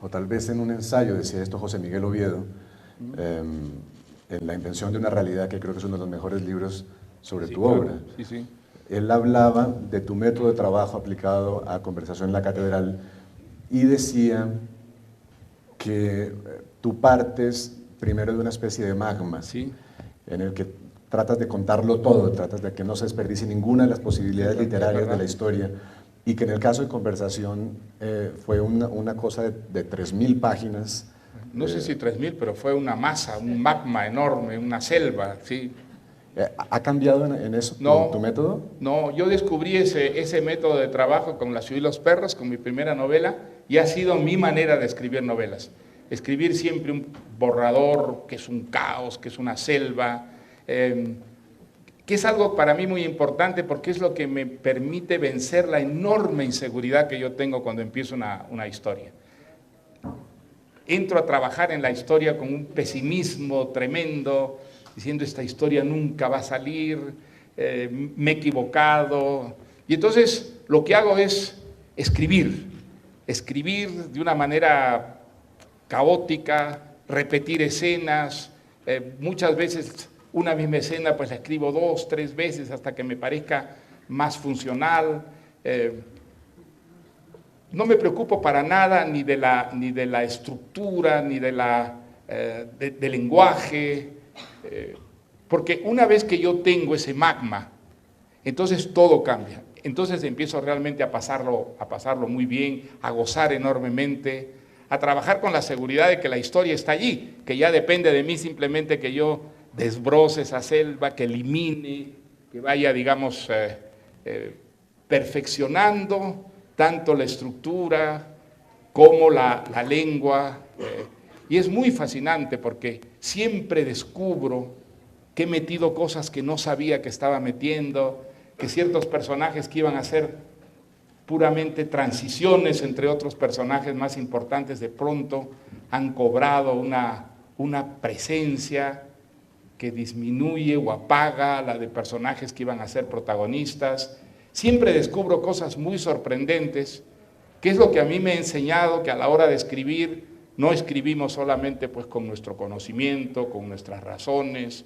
o tal vez en un ensayo, decía esto José Miguel Oviedo, en La invención de una realidad, que creo que es uno de los mejores libros sobre tu obra. Sí, sí. Él hablaba de tu método de trabajo aplicado a Conversación en la Catedral y decía que tú partes primero de una especie de magma, Sí. en el que tratas de contarlo todo, tratas de que no se desperdicie ninguna de las posibilidades literarias de la historia, y que en el caso de Conversación fue una cosa de 3000 páginas. No sé si 3000, pero fue una masa, un magma enorme, una selva, sí. ¿Ha cambiado en eso tu método? No, yo descubrí ese método de trabajo con La ciudad y los perros, con mi primera novela, y ha sido mi manera de escribir novelas. Escribir siempre un borrador que es un caos, que es una selva, que es algo para mí muy importante porque es lo que me permite vencer la enorme inseguridad que yo tengo cuando empiezo una historia. Entro a trabajar en la historia con un pesimismo tremendo, diciendo esta historia nunca va a salir, me he equivocado. Y entonces lo que hago es escribir de una manera caótica, repetir escenas, muchas veces una misma escena pues la escribo 2, 3 veces hasta que me parezca más funcional. No me preocupo para nada ni de la estructura, ni del lenguaje, porque una vez que yo tengo ese magma, entonces todo cambia. Entonces empiezo realmente a pasarlo muy bien, a gozar enormemente, a trabajar con la seguridad de que la historia está allí, que ya depende de mí simplemente que yo desbroce esa selva, que elimine, que vaya, digamos, perfeccionando tanto la estructura como la lengua. Y es muy fascinante porque siempre descubro que he metido cosas que no sabía que estaba metiendo, que ciertos personajes que iban a ser puramente transiciones entre otros personajes más importantes, de pronto han cobrado una presencia que disminuye o apaga la de personajes que iban a ser protagonistas. Siempre descubro cosas muy sorprendentes, que es lo que a mí me ha enseñado que a la hora de escribir no escribimos solamente pues con nuestro conocimiento, con nuestras razones,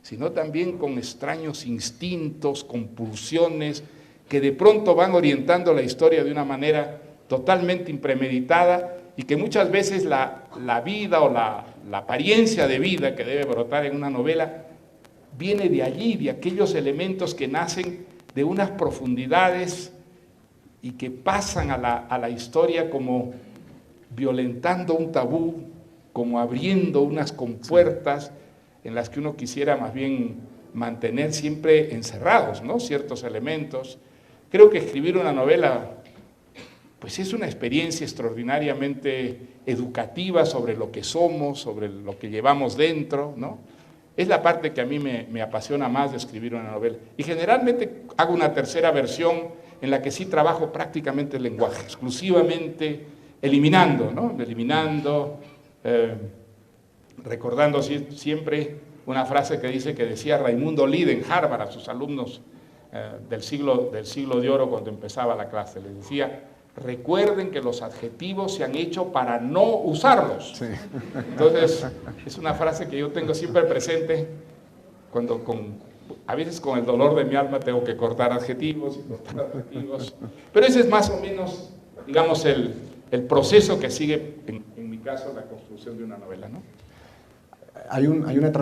sino también con extraños instintos, con pulsiones que de pronto van orientando la historia de una manera totalmente impremeditada y que muchas veces la vida o la apariencia de vida que debe brotar en una novela viene de allí, de aquellos elementos que nacen de unas profundidades y que pasan a la historia como violentando un tabú, como abriendo unas compuertas en las que uno quisiera más bien mantener siempre encerrados, ¿no?, ciertos elementos. Creo que escribir una novela pues es una experiencia extraordinariamente educativa sobre lo que somos, sobre lo que llevamos dentro, ¿no? Es la parte que a mí me apasiona más de escribir una novela. Y generalmente hago una tercera versión en la que sí trabajo prácticamente el lenguaje, exclusivamente eliminando, ¿no? Recordando siempre una frase que decía Raimundo Lida en Harvard a sus alumnos del siglo de oro cuando empezaba la clase. Les decía: recuerden que los adjetivos se han hecho para no usarlos. Sí. Entonces, es una frase que yo tengo siempre presente cuando a veces con el dolor de mi alma tengo que cortar adjetivos y cortar adjetivos. Pero ese es más o menos, digamos, el proceso que sigue, en mi caso, la construcción de una novela, ¿no? Hay una